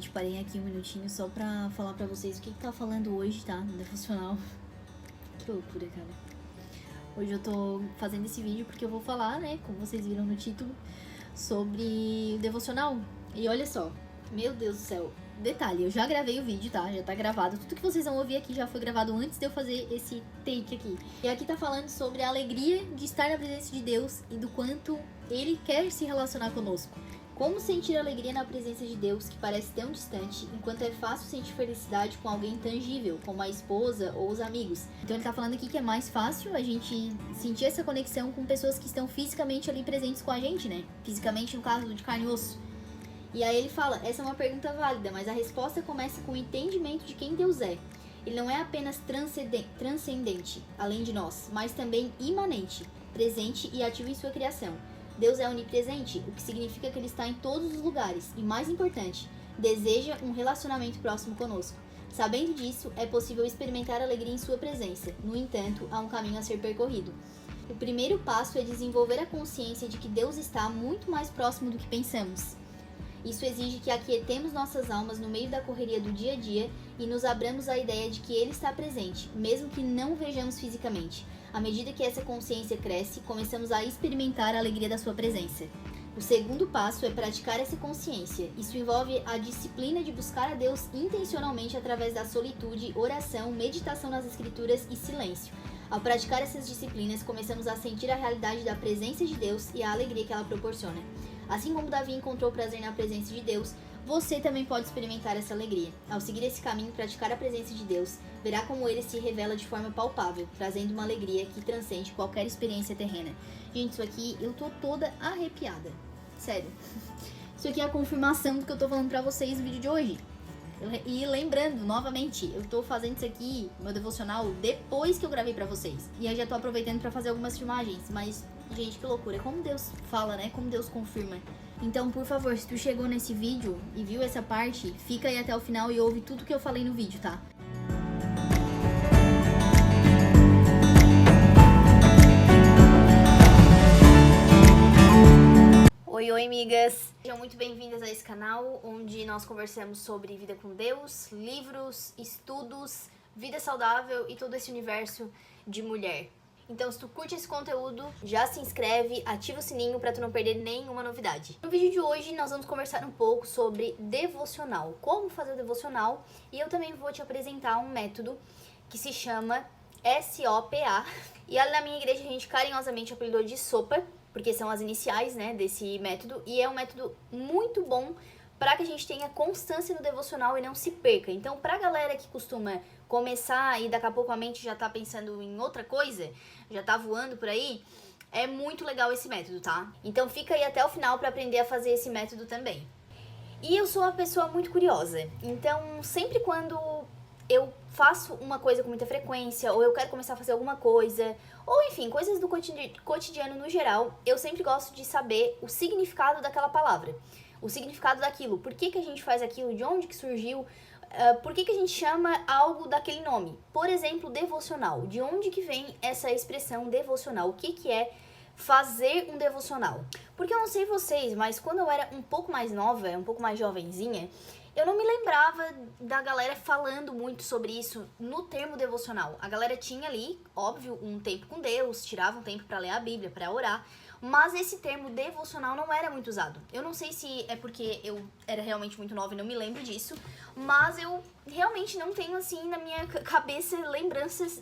Gente, parei aqui um minutinho só pra falar pra vocês o que tá falando hoje, tá? No devocional. Que loucura, cara. Hoje eu tô fazendo esse vídeo porque eu vou falar, né, como vocês viram no título, sobre o devocional. E olha só, meu Deus do céu. Detalhe, eu já gravei o vídeo, tá? Já tá gravado. Tudo que vocês vão ouvir aqui já foi gravado antes de eu fazer esse take aqui. E aqui tá falando sobre a alegria de estar na presença de Deus e do quanto Ele quer se relacionar conosco. Como sentir alegria na presença de Deus que parece tão distante, enquanto é fácil sentir felicidade com alguém tangível, como a esposa ou os amigos. Então ele tá falando aqui que é mais fácil a gente sentir essa conexão com pessoas que estão fisicamente ali presentes com a gente, né? Fisicamente, no caso, de carne e osso. E aí ele fala, essa é uma pergunta válida, mas a resposta começa com o entendimento de quem Deus é. Ele não é apenas transcendente, além de nós, mas também imanente, presente e ativo em sua criação. Deus é onipresente, o que significa que Ele está em todos os lugares e, mais importante, deseja um relacionamento próximo conosco. Sabendo disso, é possível experimentar alegria em sua presença. No entanto, há um caminho a ser percorrido. O primeiro passo é desenvolver a consciência de que Deus está muito mais próximo do que pensamos. Isso exige que aquietemos nossas almas no meio da correria do dia a dia e nos abramos à ideia de que Ele está presente, mesmo que não o vejamos fisicamente. À medida que essa consciência cresce, começamos a experimentar a alegria da sua presença. O segundo passo é praticar essa consciência. Isso envolve a disciplina de buscar a Deus intencionalmente através da solitude, oração, meditação nas Escrituras e silêncio. Ao praticar essas disciplinas, começamos a sentir a realidade da presença de Deus e a alegria que ela proporciona. Assim como Davi encontrou prazer na presença de Deus, você também pode experimentar essa alegria. Ao seguir esse caminho e praticar a presença de Deus, verá como Ele se revela de forma palpável, trazendo uma alegria que transcende qualquer experiência terrena. Gente, isso aqui, eu tô toda arrepiada. Sério. Isso aqui é a confirmação do que eu tô falando pra vocês no vídeo de hoje. E lembrando, novamente, eu tô fazendo isso aqui, meu devocional, depois que eu gravei pra vocês. E aí já tô aproveitando pra fazer algumas filmagens, mas, gente, que loucura. Como Deus fala, né? Como Deus confirma. Então, por favor, se tu chegou nesse vídeo e viu essa parte, fica aí até o final e ouve tudo que eu falei no vídeo, tá? Oi, amigas! Sejam muito bem-vindas a esse canal, onde nós conversamos sobre vida com Deus, livros, estudos, vida saudável e todo esse universo de mulher. Então, se tu curte esse conteúdo, já se inscreve, ativa o sininho para tu não perder nenhuma novidade. No vídeo de hoje, nós vamos conversar um pouco sobre devocional, como fazer o devocional, e eu também vou te apresentar um método que se chama SOPA, e ali na minha igreja a gente carinhosamente apelidou de SOPA, porque são as iniciais, né, desse método, e é um método muito bom para que a gente tenha constância no devocional e não se perca. Então, pra galera que costuma começar e daqui a pouco a mente já tá pensando em outra coisa, já tá voando por aí, é muito legal esse método, tá? Então fica aí até o final para aprender a fazer esse método também. E eu sou uma pessoa muito curiosa, então sempre quando eu faço uma coisa com muita frequência, ou eu quero começar a fazer alguma coisa, ou enfim, coisas do cotidiano no geral, eu sempre gosto de saber o significado daquela palavra, o significado daquilo, por que a gente faz aquilo, de onde que surgiu, por que a gente chama algo daquele nome. Por exemplo, devocional, de onde que vem essa expressão devocional, o que é fazer um devocional? Porque eu não sei vocês, mas quando eu era um pouco mais nova, um pouco mais jovenzinha, eu não me lembrava da galera falando muito sobre isso no termo devocional. A galera tinha ali, óbvio, um tempo com Deus, tirava um tempo pra ler a Bíblia, pra orar, mas esse termo devocional não era muito usado. Eu não sei se é porque eu era realmente muito nova e não me lembro disso, mas eu realmente não tenho, assim, na minha cabeça lembranças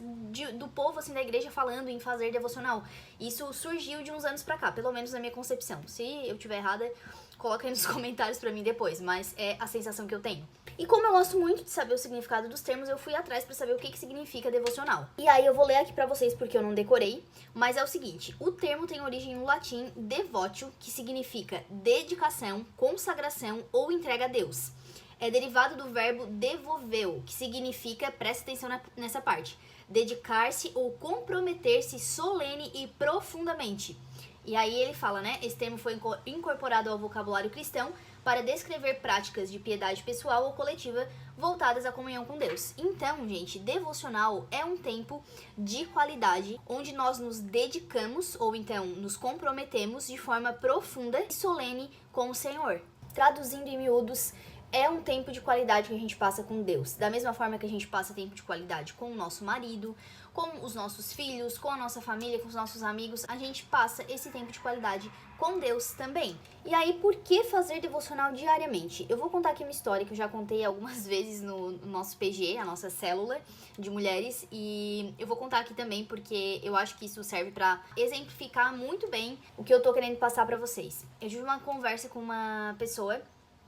do povo, assim, da igreja falando em fazer devocional. Isso surgiu de uns anos pra cá, pelo menos na minha concepção. Se eu tiver errada, coloca aí nos comentários pra mim depois, mas é a sensação que eu tenho. E como eu gosto muito de saber o significado dos termos, eu fui atrás pra saber o que significa devocional. E aí eu vou ler aqui pra vocês porque eu não decorei, mas é o seguinte, o termo tem origem no latim devotio, que significa dedicação, consagração ou entrega a Deus. É derivado do verbo devolveu, que significa, presta atenção nessa parte, dedicar-se ou comprometer-se solene e profundamente. E aí ele fala, né, esse termo foi incorporado ao vocabulário cristão para descrever práticas de piedade pessoal ou coletiva voltadas à comunhão com Deus. Então, gente, devocional é um tempo de qualidade onde nós nos dedicamos ou então nos comprometemos de forma profunda e solene com o Senhor. Traduzindo em miúdos, é um tempo de qualidade que a gente passa com Deus. Da mesma forma que a gente passa tempo de qualidade com o nosso marido, com os nossos filhos, com a nossa família, com os nossos amigos, a gente passa esse tempo de qualidade com Deus também. E aí, por que fazer devocional diariamente? Eu vou contar aqui uma história que eu já contei algumas vezes no nosso PG, a nossa célula de mulheres, e eu vou contar aqui também porque eu acho que isso serve pra exemplificar muito bem o que eu tô querendo passar pra vocês. Eu tive uma conversa com uma pessoa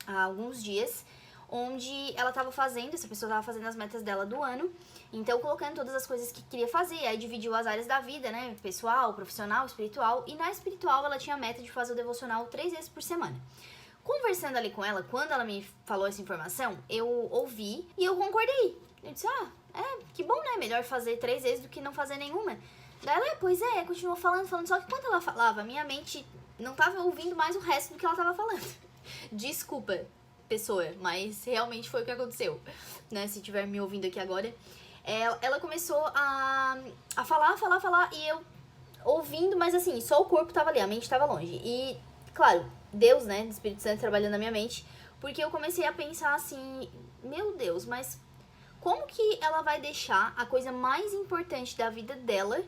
há alguns dias, onde essa pessoa estava fazendo as metas dela do ano, então colocando todas as coisas que queria fazer, aí dividiu as áreas da vida, né, pessoal, profissional, espiritual, e na espiritual ela tinha a meta de fazer o devocional 3 vezes por semana. Conversando ali com ela, quando ela me falou essa informação, eu ouvi e eu concordei. Eu disse, que bom, né, melhor fazer 3 vezes do que não fazer nenhuma. Daí ela, pois é, continuou falando, só que quando ela falava, minha mente não tava ouvindo mais o resto do que ela tava falando. Desculpa, pessoa, mas realmente foi o que aconteceu, né? Se estiver me ouvindo aqui agora. Ela começou a falar, e eu ouvindo, mas assim, só o corpo tava ali, a mente tava longe. E, claro, Deus, né, do Espírito Santo trabalhando na minha mente, porque eu comecei a pensar assim, meu Deus, mas como que ela vai deixar a coisa mais importante da vida dela,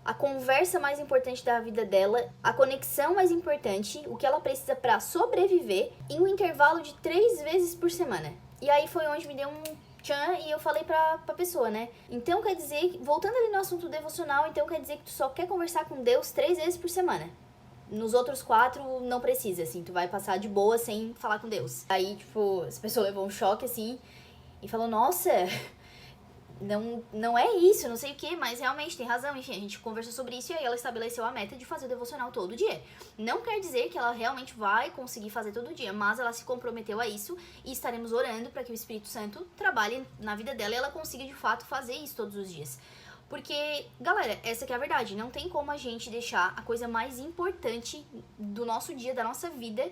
a conversa mais importante da vida dela, a conexão mais importante, o que ela precisa pra sobreviver, em um intervalo de 3 vezes por semana? E aí foi onde me deu um tchan e eu falei pra pessoa, né? Então quer dizer, voltando ali no assunto devocional, então quer dizer que tu só quer conversar com Deus 3 vezes por semana. Nos outros 4 não precisa, assim, tu vai passar de boa sem falar com Deus. Aí, tipo, essa pessoa levou um choque, assim, e falou, nossa, não é isso, não sei o que, mas realmente tem razão. Enfim, a gente conversou sobre isso e aí ela estabeleceu a meta de fazer o devocional todo dia. Não quer dizer que ela realmente vai conseguir fazer todo dia, mas ela se comprometeu a isso e estaremos orando para que o Espírito Santo trabalhe na vida dela e ela consiga de fato fazer isso todos os dias. Porque, galera, essa que é a verdade, não tem como a gente deixar a coisa mais importante do nosso dia, da nossa vida,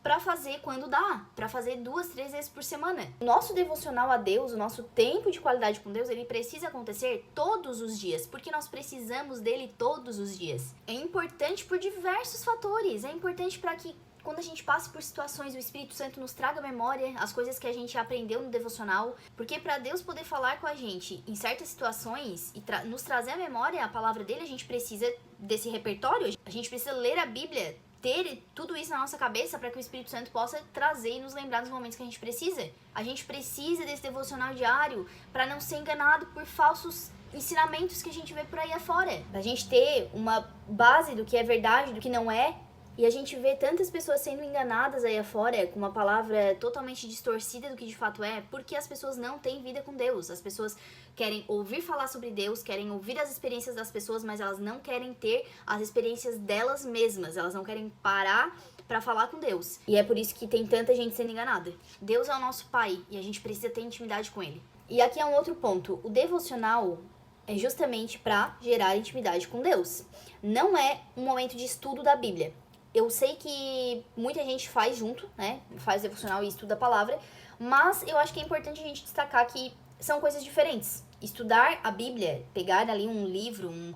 pra fazer quando dá, pra fazer 2, 3 vezes por semana. O nosso devocional a Deus, o nosso tempo de qualidade com Deus, ele precisa acontecer todos os dias, porque nós precisamos dele todos os dias. É importante por diversos fatores, é importante para que quando a gente passe por situações, o Espírito Santo nos traga à memória as coisas que a gente aprendeu no devocional, porque para Deus poder falar com a gente em certas situações e nos trazer à memória a palavra dele, a gente precisa desse repertório, a gente precisa ler a Bíblia, ter tudo isso na nossa cabeça para que o Espírito Santo possa trazer e nos lembrar dos momentos que a gente precisa. A gente precisa desse devocional diário para não ser enganado por falsos ensinamentos que a gente vê por aí afora. A gente ter uma base do que é verdade, do que não é. E a gente vê tantas pessoas sendo enganadas aí afora com uma palavra totalmente distorcida do que de fato é, porque as pessoas não têm vida com Deus. As pessoas querem ouvir falar sobre Deus, querem ouvir as experiências das pessoas, mas elas não querem ter as experiências delas mesmas. Elas não querem parar pra falar com Deus. E é por isso que tem tanta gente sendo enganada. Deus é o nosso Pai e a gente precisa ter intimidade com Ele. E aqui é um outro ponto. O devocional é justamente pra gerar intimidade com Deus. Não é um momento de estudo da Bíblia. Eu sei que muita gente faz junto, né? Faz devocional e estuda a palavra. Mas eu acho que é importante a gente destacar que são coisas diferentes. Estudar a Bíblia, pegar ali um livro, um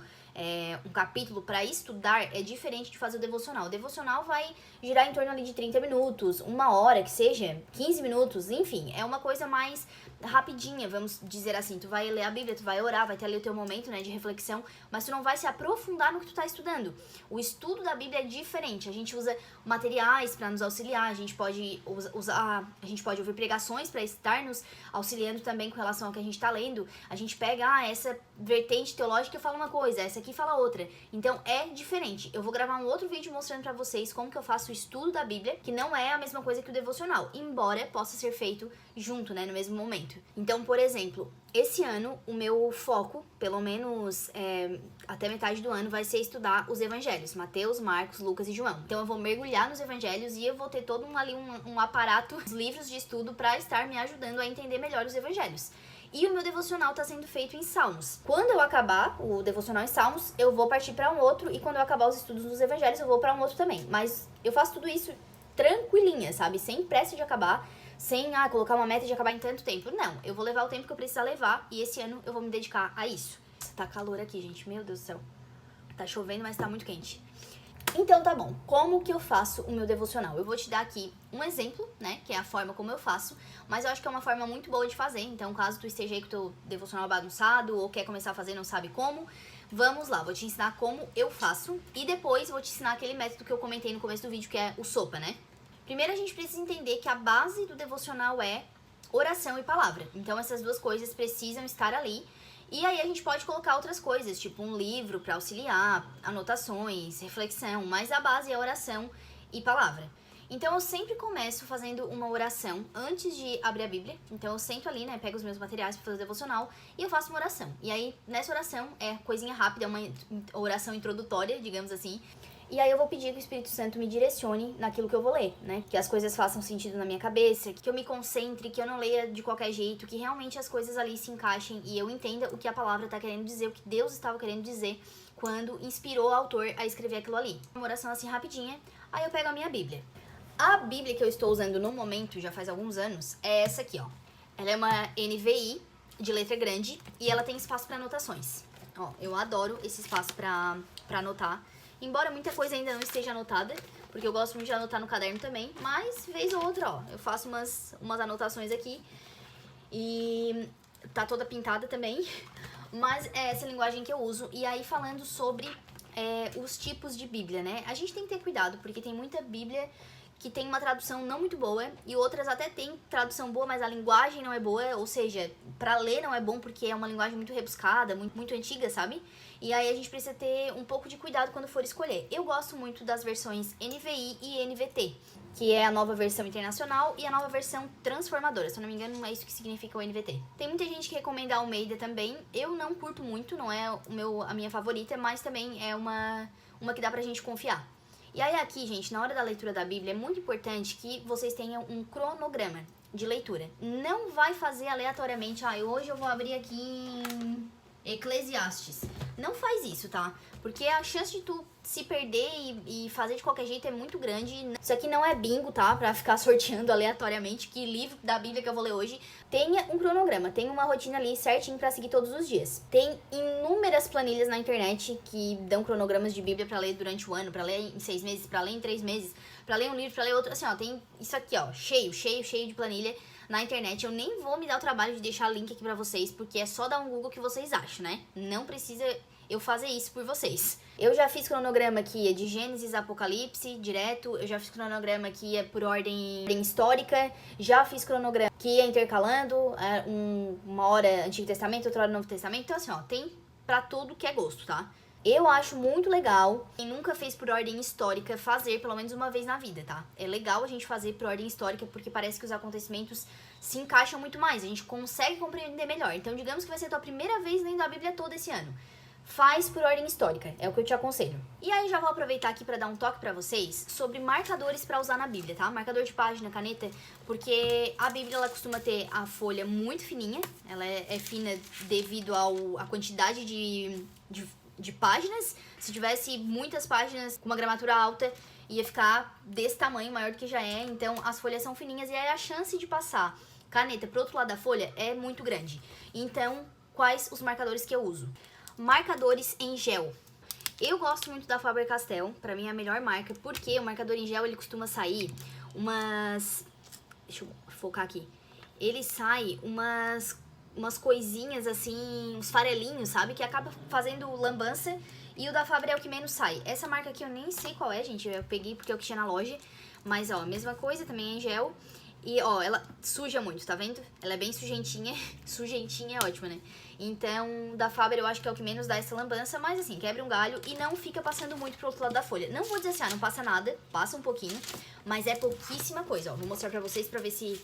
capítulo para estudar é diferente de fazer o devocional. O devocional vai girar em torno ali de 30 minutos, 1 hora, que seja, 15 minutos, enfim. É uma coisa mais rapidinha, vamos dizer assim. Tu vai ler a Bíblia, tu vai orar, vai ter ali o teu momento, né, de reflexão, mas tu não vai se aprofundar no que tu tá estudando. O estudo da Bíblia é diferente. A gente usa materiais para nos auxiliar, a gente pode ouvir pregações para estar nos auxiliando também com relação ao que a gente tá lendo. A gente pega, essa vertente teológica fala uma coisa, essa aqui fala outra. Então é diferente. Eu vou gravar um outro vídeo mostrando pra vocês como que eu faço o estudo da Bíblia, que não é a mesma coisa que o devocional, embora possa ser feito junto, né, no mesmo momento. Então, por exemplo, esse ano o meu foco, pelo menos até metade do ano, vai ser estudar os evangelhos, Mateus, Marcos, Lucas e João. Então eu vou mergulhar nos evangelhos e eu vou ter todo um aparato, os livros de estudo pra estar me ajudando a entender melhor os evangelhos. E o meu devocional tá sendo feito em Salmos. Quando eu acabar o devocional em Salmos, eu vou partir pra um outro. E quando eu acabar os estudos dos evangelhos, eu vou pra um outro também. Mas eu faço tudo isso tranquilinha, sabe? Sem pressa de acabar. Sem colocar uma meta de acabar em tanto tempo. Não, eu vou levar o tempo que eu precisar levar. E esse ano eu vou me dedicar a isso. Tá calor aqui, gente. Meu Deus do céu. Tá chovendo, mas tá muito quente. Então tá bom, como que eu faço o meu devocional? Eu vou te dar aqui um exemplo, né, que é a forma como eu faço, mas eu acho que é uma forma muito boa de fazer, então caso tu esteja aí com o teu devocional bagunçado ou quer começar a fazer e não sabe como, vamos lá, vou te ensinar como eu faço e depois vou te ensinar aquele método que eu comentei no começo do vídeo, que é o SOPA, né? Primeiro a gente precisa entender que a base do devocional é oração e palavra, então essas duas coisas precisam estar ali. E aí a gente pode colocar outras coisas, tipo um livro para auxiliar, anotações, reflexão, mas a base é oração e palavra. Então eu sempre começo fazendo uma oração antes de abrir a Bíblia. Então eu sento ali, né, pego os meus materiais para fazer o devocional e eu faço uma oração. E aí nessa oração é coisinha rápida, é uma oração introdutória, digamos assim. E aí eu vou pedir que o Espírito Santo me direcione naquilo que eu vou ler, né? Que as coisas façam sentido na minha cabeça, que eu me concentre, que eu não leia de qualquer jeito, que realmente as coisas ali se encaixem e eu entenda o que a palavra tá querendo dizer, o que Deus estava querendo dizer quando inspirou o autor a escrever aquilo ali. Uma oração assim rapidinha, aí eu pego a minha Bíblia. A Bíblia que eu estou usando no momento, já faz alguns anos, é essa aqui, ó. Ela é uma NVI de letra grande e ela tem espaço para anotações. Ó, eu adoro esse espaço para anotar. Embora muita coisa ainda não esteja anotada, porque eu gosto muito de anotar no caderno também, mas vez ou outra, ó, eu faço umas anotações aqui e tá toda pintada também, mas é essa linguagem que eu uso. E aí falando sobre os tipos de Bíblia, né? A gente tem que ter cuidado, porque tem muita Bíblia que tem uma tradução não muito boa e outras até tem tradução boa, mas a linguagem não é boa, ou seja, para ler não é bom porque é uma linguagem muito rebuscada, muito antiga, sabe? E aí a gente precisa ter um pouco de cuidado quando for escolher. Eu gosto muito das versões NVI e NVT, que é a nova versão internacional e a nova versão transformadora. Se eu não me engano, é isso que significa o NVT. Tem muita gente que recomenda a Almeida também. Eu não curto muito, não é a minha favorita, mas também é uma que dá pra gente confiar. E aí aqui, gente, na hora da leitura da Bíblia, é muito importante que vocês tenham um cronograma de leitura. Não vai fazer aleatoriamente, hoje eu vou abrir aqui em Eclesiastes. Não faz isso, tá? Porque a chance de tu se perder e fazer de qualquer jeito é muito grande. Isso aqui não é bingo, tá? Pra ficar sorteando aleatoriamente que livro da Bíblia que eu vou ler hoje. Tenha um cronograma, tenha uma rotina ali certinho pra seguir todos os dias. Tem inúmeras planilhas na internet que dão cronogramas de Bíblia pra ler durante o ano, pra ler em 6 meses, pra ler em 3 meses, pra ler um livro, pra ler outro. Assim, ó, tem isso aqui, ó, cheio de planilha na internet. Eu nem vou me dar o trabalho de deixar link aqui pra vocês, porque é só dar um Google que vocês acham, né? Não precisa eu fazer isso por vocês. Eu já fiz cronograma que ia de Gênesis a Apocalipse, direto. Eu já fiz cronograma que ia por ordem histórica. Já fiz cronograma que ia intercalando, uma hora Antigo Testamento, outra hora Novo Testamento. Então assim, ó, tem pra tudo que é gosto, tá? Eu acho muito legal, quem nunca fez por ordem histórica, fazer pelo menos uma vez na vida, tá? É legal a gente fazer por ordem histórica, porque parece que os acontecimentos se encaixam muito mais, a gente consegue compreender melhor. Então, digamos que vai ser a tua primeira vez lendo a Bíblia toda esse ano. Faz por ordem histórica, é o que eu te aconselho. E aí já vou aproveitar aqui pra dar um toque pra vocês sobre marcadores pra usar na Bíblia, tá? Marcador de página, caneta, porque a Bíblia ela costuma ter a folha muito fininha, ela é fina devido à quantidade de páginas. Se tivesse muitas páginas com uma gramatura alta, ia ficar desse tamanho, maior do que já é. Então as folhas são fininhas e aí a chance de passar caneta pro outro lado da folha é muito grande. Então, quais os marcadores que eu uso? Marcadores em gel. Eu gosto muito da Faber-Castell, pra mim é a melhor marca, porque o marcador em gel ele costuma sair deixa eu focar aqui. Ele sai umas coisinhas assim, uns farelinhos, sabe? Que acaba fazendo lambança. E o da Faber é o que menos sai. Essa marca aqui eu nem sei qual é, gente. Eu peguei porque é o que tinha na loja. Mas, ó, a mesma coisa, também é em gel. E, ó, ela suja muito, tá vendo? Ela é bem sujentinha. Sujentinha é ótima, né? Então, da Faber eu acho que é o que menos dá essa lambança. Mas, assim, quebra um galho e não fica passando muito pro outro lado da folha. Não vou dizer assim, não passa nada. Passa um pouquinho. Mas é pouquíssima coisa, ó. Vou mostrar pra vocês pra ver se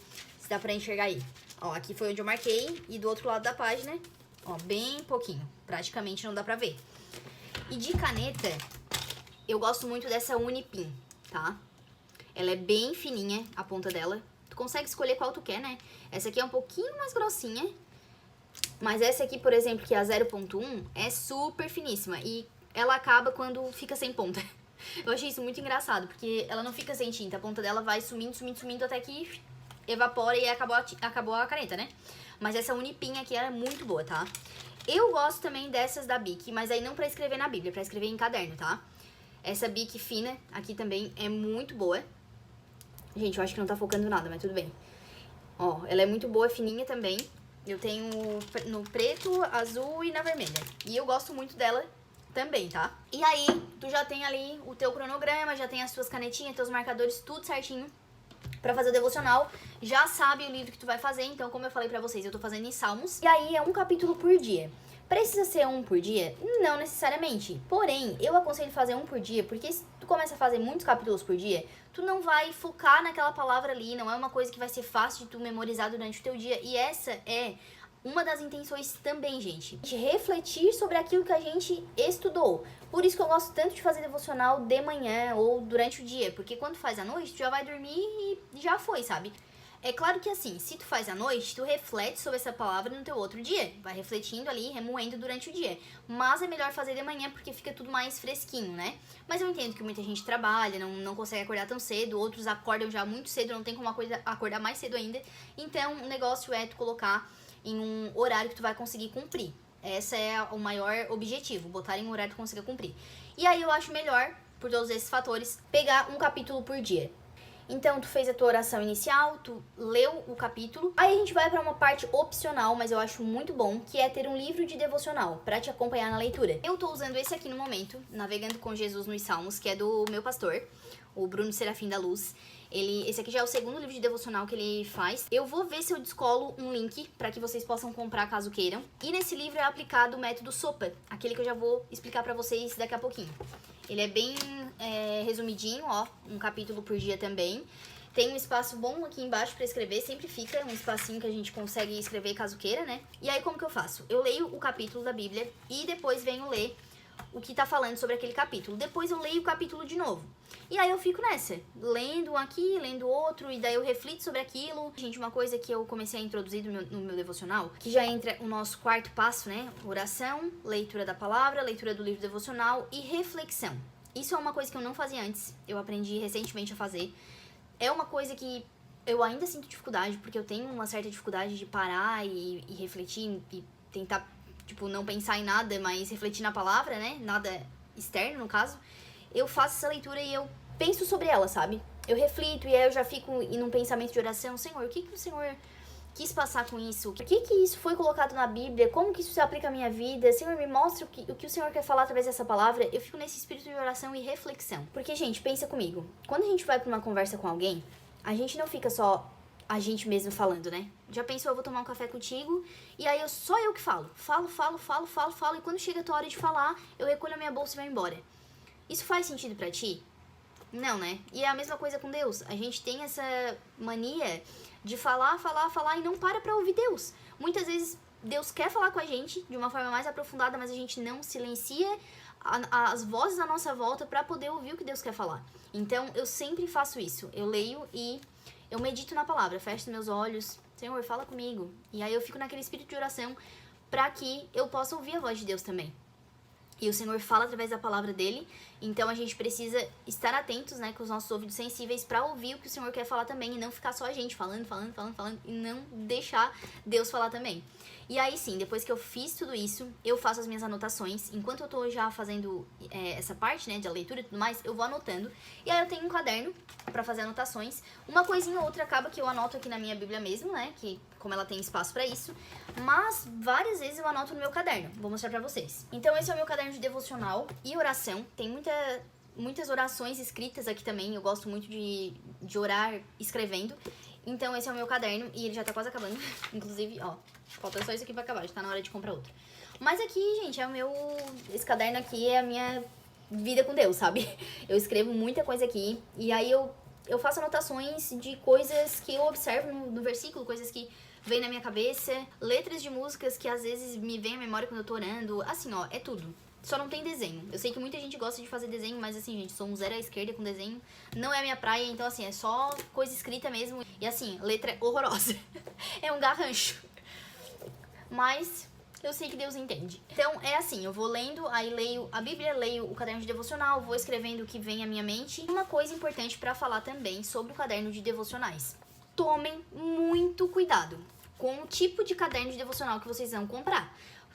dá pra enxergar aí. Ó, aqui foi onde eu marquei. E do outro lado da página, ó, bem pouquinho. Praticamente não dá pra ver. E de caneta, eu gosto muito dessa Unipin, tá? Ela é bem fininha, a ponta dela. Tu consegue escolher qual tu quer, né? Essa aqui é um pouquinho mais grossinha. Mas essa aqui, por exemplo, que é a 0.1, é super finíssima. E ela acaba quando fica sem ponta. Eu achei isso muito engraçado, porque ela não fica sem tinta. A ponta dela vai sumindo, sumindo, sumindo até que evapora e acabou a caneta, né? Mas essa Unipin aqui ela é muito boa, tá? Eu gosto também dessas da Bic, mas aí não pra escrever na Bíblia, pra escrever em caderno, tá? Essa bic fina aqui também é muito boa. Gente, eu acho que não tá focando nada, mas tudo bem. Ó, ela é muito boa, fininha também. Eu tenho no preto, azul e na vermelha. E eu gosto muito dela também, tá? E aí, tu já tem ali o teu cronograma, já tem as tuas canetinhas, teus marcadores, tudo certinho pra fazer o devocional. Já sabe o livro que tu vai fazer, então como eu falei pra vocês, eu tô fazendo em Salmos. E aí é um capítulo por dia. Precisa ser um por dia? Não necessariamente. Porém, eu aconselho fazer um por dia, porque se tu começa a fazer muitos capítulos por dia, tu não vai focar naquela palavra ali, não é uma coisa que vai ser fácil de tu memorizar durante o teu dia. E essa é uma das intenções também, gente. De refletir sobre aquilo que a gente estudou. Por isso que eu gosto tanto de fazer devocional de manhã ou durante o dia, porque quando faz à noite, tu já vai dormir e já foi, sabe? É claro que assim, se tu faz à noite, tu reflete sobre essa palavra no teu outro dia. Vai refletindo ali, remoendo durante o dia. Mas é melhor fazer de manhã porque fica tudo mais fresquinho, né? Mas eu entendo que muita gente trabalha, não consegue acordar tão cedo. Outros acordam já muito cedo, não tem como acordar mais cedo ainda. Então, o negócio é tu colocar em um horário que tu vai conseguir cumprir. Esse é o maior objetivo, botar em um horário que tu consiga cumprir. E aí eu acho melhor, por todos esses fatores, pegar um capítulo por dia. Então, tu fez a tua oração inicial, tu leu o capítulo. Aí a gente vai pra uma parte opcional, mas eu acho muito bom, que é ter um livro de devocional pra te acompanhar na leitura. Eu tô usando esse aqui no momento, Navegando com Jesus nos Salmos, que é do meu pastor, o Bruno Serafim da Luz. Esse aqui já é o segundo livro de devocional que ele faz. Eu vou ver se eu descolo um link pra que vocês possam comprar caso queiram. E nesse livro é aplicado o método SOPA, aquele que eu já vou explicar pra vocês daqui a pouquinho. Ele é bem resumidinho, ó, um capítulo por dia também. Tem um espaço bom aqui embaixo pra escrever, sempre fica um espacinho que a gente consegue escrever caso queira, né? E aí como que eu faço? Eu leio o capítulo da Bíblia e depois venho ler o que tá falando sobre aquele capítulo. Depois eu leio o capítulo de novo. E aí eu fico nessa, lendo um aqui, lendo outro, e daí eu reflito sobre aquilo. Gente, uma coisa que eu comecei a introduzir no meu devocional, que já entra o nosso quarto passo, né? Oração, leitura da palavra, leitura do livro devocional e reflexão. Isso é uma coisa que eu não fazia antes, eu aprendi recentemente a fazer. É uma coisa que eu ainda sinto dificuldade, porque eu tenho uma certa dificuldade de parar e refletir e tentar, tipo, não pensar em nada, mas refletir na palavra, né? Nada externo, no caso. Eu faço essa leitura e eu penso sobre ela, sabe? Eu reflito e aí eu já fico em um pensamento de oração. Senhor, o que o Senhor quis passar com isso? O que isso foi colocado na Bíblia? Como que isso se aplica à minha vida? Senhor, me mostra o que o Senhor quer falar através dessa palavra. Eu fico nesse espírito de oração e reflexão. Porque, gente, pensa comigo. Quando a gente vai pra uma conversa com alguém, a gente não fica só a gente mesmo falando, né? Já pensou, eu vou tomar um café contigo e aí só eu que falo. Falo. E quando chega a tua hora de falar, eu recolho a minha bolsa e vou embora. Isso faz sentido pra ti? Não, né? E é a mesma coisa com Deus. A gente tem essa mania de falar e não para pra ouvir Deus. Muitas vezes Deus quer falar com a gente de uma forma mais aprofundada, mas a gente não silencia as vozes à nossa volta pra poder ouvir o que Deus quer falar. Então, eu sempre faço isso. Eu leio e eu medito na palavra, fecho meus olhos. Senhor, fala comigo. E aí eu fico naquele espírito de oração pra que eu possa ouvir a voz de Deus também. E o Senhor fala através da palavra dele, então a gente precisa estar atentos, né, com os nossos ouvidos sensíveis pra ouvir o que o Senhor quer falar também e não ficar só a gente falando e não deixar Deus falar também. E aí sim, depois que eu fiz tudo isso, eu faço as minhas anotações. Enquanto eu tô já fazendo essa parte, né, de leitura e tudo mais, eu vou anotando. E aí eu tenho um caderno pra fazer anotações. Uma coisinha ou outra acaba que eu anoto aqui na minha Bíblia mesmo, né, que como ela tem espaço pra isso. Mas várias vezes eu anoto no meu caderno. Vou mostrar pra vocês. Então esse é o meu caderno de devocional e oração. Tem muitas orações escritas aqui também. Eu gosto muito de orar escrevendo. Então esse é o meu caderno e ele já tá quase acabando. Inclusive, ó, falta só isso aqui pra acabar, já tá na hora de comprar outro. Mas aqui, gente, esse caderno aqui é a minha vida com Deus, sabe? Eu escrevo muita coisa aqui e aí eu faço anotações de coisas que eu observo no versículo, coisas que vêm na minha cabeça, letras de músicas que às vezes me vêm à memória quando eu tô orando. Assim, ó, é tudo. Só não tem desenho. Eu sei que muita gente gosta de fazer desenho, mas assim, gente, sou um zero à esquerda com desenho. Não é a minha praia, então assim, é só coisa escrita mesmo. E assim, letra horrorosa. É um garrancho. Mas eu sei que Deus entende. Então é assim, eu vou lendo, aí leio a Bíblia, leio o caderno de devocional, vou escrevendo o que vem à minha mente. Uma coisa importante pra falar também sobre o caderno de devocionais. Tomem muito cuidado com o tipo de caderno de devocional que vocês vão comprar.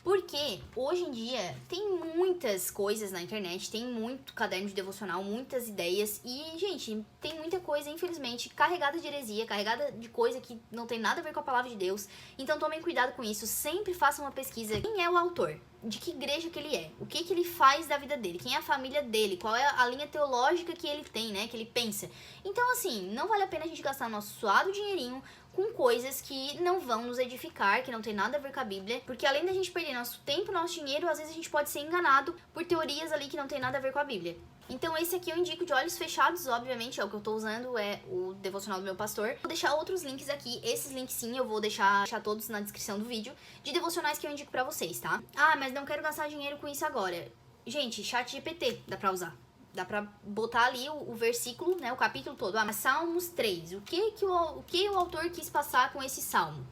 Porque hoje em dia tem muitas coisas na internet, tem muito caderno de devocional, muitas ideias e, gente, tem muita coisa, infelizmente, carregada de heresia, carregada de coisa que não tem nada a ver com a palavra de Deus. Então tomem cuidado com isso, sempre façam uma pesquisa. Quem é o autor? De que igreja que ele é? O que ele faz da vida dele? Quem é a família dele? Qual é a linha teológica que ele tem, né? Que ele pensa. Então, assim, não vale a pena a gente gastar nosso suado dinheirinho com coisas que não vão nos edificar, que não tem nada a ver com a Bíblia, porque além da gente perder nosso tempo, nosso dinheiro, às vezes a gente pode ser enganado por teorias ali que não tem nada a ver com a Bíblia. Então esse aqui eu indico de olhos fechados, obviamente, é o que eu tô usando, é o devocional do meu pastor. Vou deixar outros links aqui, esses links sim, eu vou deixar todos na descrição do vídeo, de devocionais que eu indico pra vocês, tá? Ah, mas não quero gastar dinheiro com isso agora. Gente, ChatGPT dá pra usar. Dá pra botar ali o versículo, né, o capítulo todo. Ah, mas Salmos 3, o que o autor quis passar com esse salmo?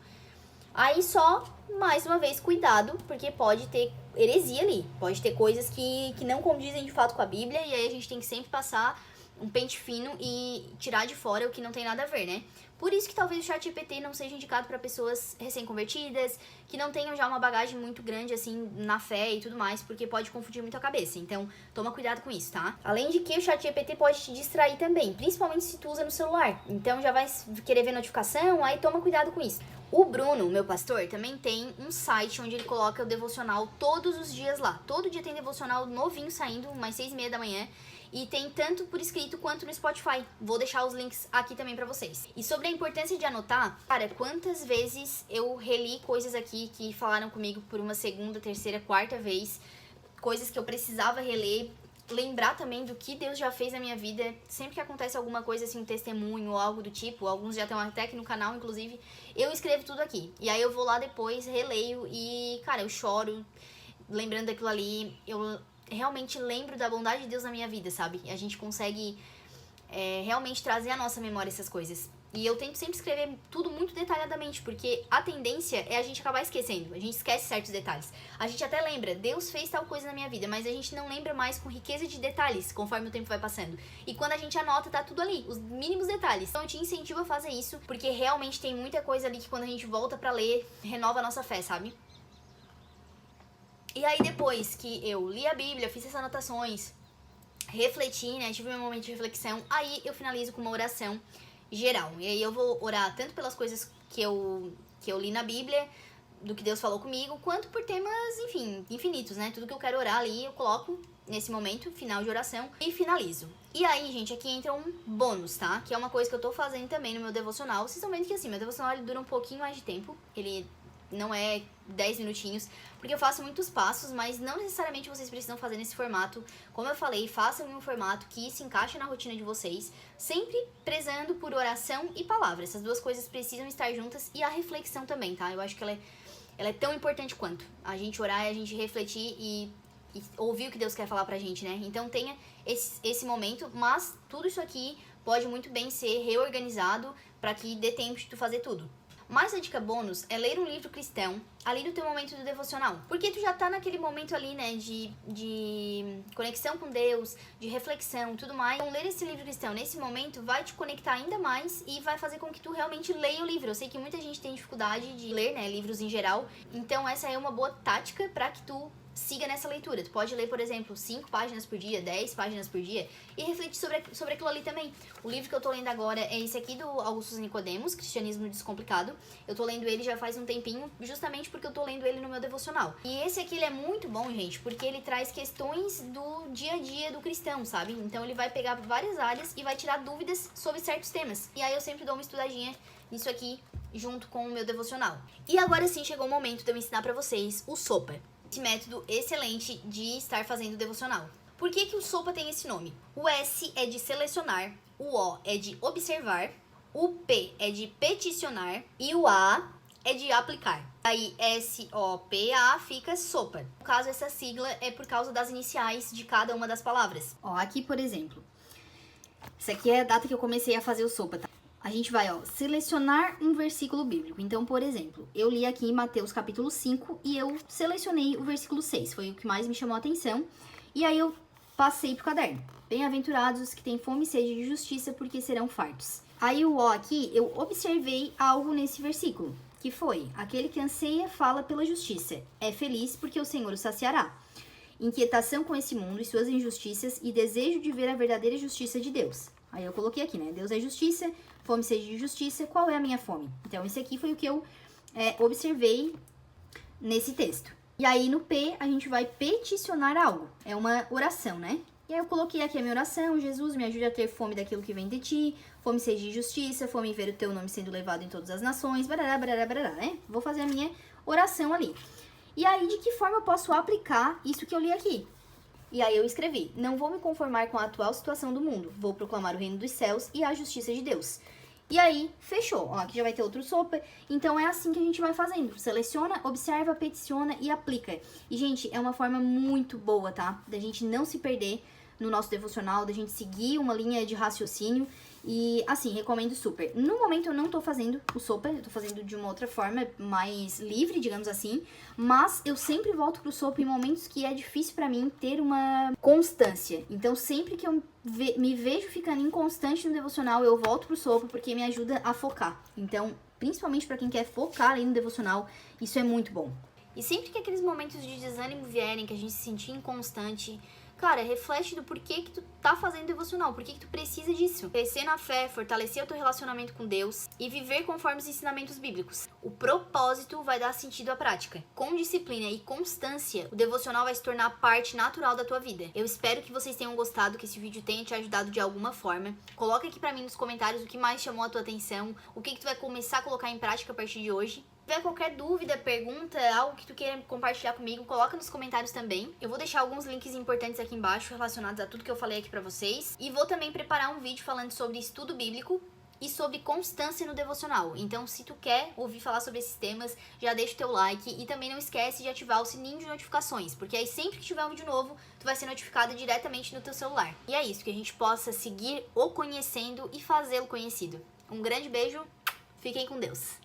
Aí só, mais uma vez, cuidado, porque pode ter heresia ali. Pode ter coisas que não condizem de fato com a Bíblia, e aí a gente tem que sempre passar um pente fino e tirar de fora o que não tem nada a ver, né? Por isso que talvez o ChatGPT não seja indicado para pessoas recém-convertidas, que não tenham já uma bagagem muito grande, assim, na fé e tudo mais, porque pode confundir muito a cabeça. Então, toma cuidado com isso, tá? Além de que o ChatGPT pode te distrair também, principalmente se tu usa no celular. Então, já vai querer ver notificação, aí toma cuidado com isso. O Bruno, meu pastor, também tem um site onde ele coloca o devocional todos os dias lá. Todo dia tem devocional novinho saindo, umas 6:30 da manhã. E tem tanto por escrito quanto no Spotify. Vou deixar os links aqui também pra vocês. E sobre a importância de anotar, cara, quantas vezes eu reli coisas aqui que falaram comigo por uma segunda, terceira, quarta vez. Coisas que eu precisava reler. Lembrar também do que Deus já fez na minha vida. Sempre que acontece alguma coisa assim, um testemunho ou algo do tipo, alguns já estão até aqui no canal, inclusive, eu escrevo tudo aqui. E aí eu vou lá depois, releio e, cara, eu choro lembrando daquilo ali. Eu realmente lembro da bondade de Deus na minha vida, sabe? A gente consegue realmente trazer à nossa memória essas coisas. E eu tento sempre escrever tudo muito detalhadamente, porque a tendência é a gente acabar esquecendo. A gente esquece certos detalhes. A gente até lembra, Deus fez tal coisa na minha vida, mas a gente não lembra mais com riqueza de detalhes, conforme o tempo vai passando. E quando a gente anota, tá tudo ali, os mínimos detalhes. Então eu te incentivo a fazer isso, porque realmente tem muita coisa ali que quando a gente volta pra ler, renova a nossa fé, sabe? E aí depois que eu li a Bíblia, fiz essas anotações, refleti, né, tive um momento de reflexão, aí eu finalizo com uma oração geral. E aí eu vou orar tanto pelas coisas que eu li na Bíblia, do que Deus falou comigo, quanto por temas, enfim, infinitos, né? Tudo que eu quero orar ali, eu coloco nesse momento, final de oração, e finalizo. E aí, gente, aqui entra um bônus, tá? Que é uma coisa que eu tô fazendo também no meu devocional. Vocês estão vendo que assim, meu devocional ele dura um pouquinho mais de tempo, ele não é 10 minutinhos, porque eu faço muitos passos, mas não necessariamente vocês precisam fazer nesse formato. Como eu falei, façam em um formato que se encaixe na rotina de vocês, sempre prezando por oração e palavra. Essas duas coisas precisam estar juntas e a reflexão também, tá? Eu acho que ela é tão importante quanto a gente orar e a gente refletir e ouvir o que Deus quer falar pra gente, né? Então tenha esse momento, mas tudo isso aqui pode muito bem ser reorganizado para que dê tempo de tu fazer tudo. Mas a dica bônus é ler um livro cristão ali no teu momento do devocional. Porque tu já tá naquele momento ali, né, de conexão com Deus, de reflexão, tudo mais. Então ler esse livro cristão nesse momento vai te conectar ainda mais e vai fazer com que tu realmente leia o livro. Eu sei que muita gente tem dificuldade de ler, né, livros em geral. Então essa é uma boa tática para que tu siga nessa leitura. Tu pode ler, por exemplo, 5 páginas por dia, 10 páginas por dia e refletir sobre aquilo ali também. O livro que eu tô lendo agora é esse aqui do Augusto Nicodemos, Cristianismo Descomplicado. Eu tô lendo ele já faz um tempinho, justamente porque eu tô lendo ele no meu devocional. E esse aqui ele é muito bom, gente, porque ele traz questões do dia a dia do cristão, sabe? Então ele vai pegar várias áreas e vai tirar dúvidas sobre certos temas. E aí eu sempre dou uma estudadinha nisso aqui junto com o meu devocional. E agora sim chegou o momento de eu ensinar pra vocês o SOPA. Esse método excelente de estar fazendo devocional. Por que o SOPA tem esse nome? O S é de selecionar, o O é de observar, o P é de peticionar e o A é de aplicar. Aí SOPA fica SOPA. No caso, essa sigla é por causa das iniciais de cada uma das palavras. Ó, aqui, por exemplo, essa aqui é a data que eu comecei a fazer o SOPA, tá? A gente vai, selecionar um versículo bíblico. Então, por exemplo, eu li aqui em Mateus capítulo 5 e eu selecionei o versículo 6. Foi o que mais me chamou a atenção. E aí eu passei pro caderno. Bem-aventurados os que têm fome e sede de justiça, porque serão fartos. Aí o O aqui, eu observei algo nesse versículo, que foi: aquele que anseia fala pela justiça, é feliz porque o Senhor o saciará. Inquietação com esse mundo e suas injustiças e desejo de ver a verdadeira justiça de Deus. Aí eu coloquei aqui, né? Deus é justiça, fome e sede de justiça, qual é a minha fome? Então, esse aqui foi o que eu observei nesse texto. E aí, no P, a gente vai peticionar algo. É uma oração, né? E aí eu coloquei aqui a minha oração: Jesus, me ajude a ter fome daquilo que vem de ti, fome e sede de justiça, fome em ver o teu nome sendo levado em todas as nações, barará, barará, barará, né? Vou fazer a minha oração ali. E aí, de que forma eu posso aplicar isso que eu li aqui? E aí eu escrevi: não vou me conformar com a atual situação do mundo, vou proclamar o reino dos céus e a justiça de Deus. E aí, fechou. Ó, aqui já vai ter outro sopa. Então é assim que a gente vai fazendo. Seleciona, observa, peticiona e aplica. E, gente, é uma forma muito boa, tá? Da gente não se perder no nosso devocional, da gente seguir uma linha de raciocínio. E, assim, recomendo super. No momento eu não tô fazendo o sopa, eu tô fazendo de uma outra forma, mais livre, digamos assim. Mas eu sempre volto pro sopa em momentos que é difícil pra mim ter uma constância. Então, sempre que eu me vejo ficando inconstante no devocional, eu volto pro sopa porque me ajuda a focar. Então, principalmente pra quem quer focar ali no devocional, isso é muito bom. E sempre que aqueles momentos de desânimo vierem, que a gente se sentir inconstante, cara, reflete do porquê que tu tá fazendo devocional, porquê que tu precisa disso. Crescer na fé, fortalecer o teu relacionamento com Deus e viver conforme os ensinamentos bíblicos. O propósito vai dar sentido à prática. Com disciplina e constância, o devocional vai se tornar parte natural da tua vida. Eu espero que vocês tenham gostado, que esse vídeo tenha te ajudado de alguma forma. Coloca aqui pra mim nos comentários o que mais chamou a tua atenção, o que tu vai começar a colocar em prática a partir de hoje. Se tiver qualquer dúvida, pergunta, algo que tu queira compartilhar comigo, coloca nos comentários também. Eu vou deixar alguns links importantes aqui embaixo relacionados a tudo que eu falei aqui pra vocês. E vou também preparar um vídeo falando sobre estudo bíblico e sobre constância no devocional. Então, se tu quer ouvir falar sobre esses temas, já deixa o teu like e também não esquece de ativar o sininho de notificações, porque aí sempre que tiver um vídeo novo, tu vai ser notificado diretamente no teu celular. E é isso, que a gente possa seguir o conhecendo e fazê-lo conhecido. Um grande beijo, fiquem com Deus!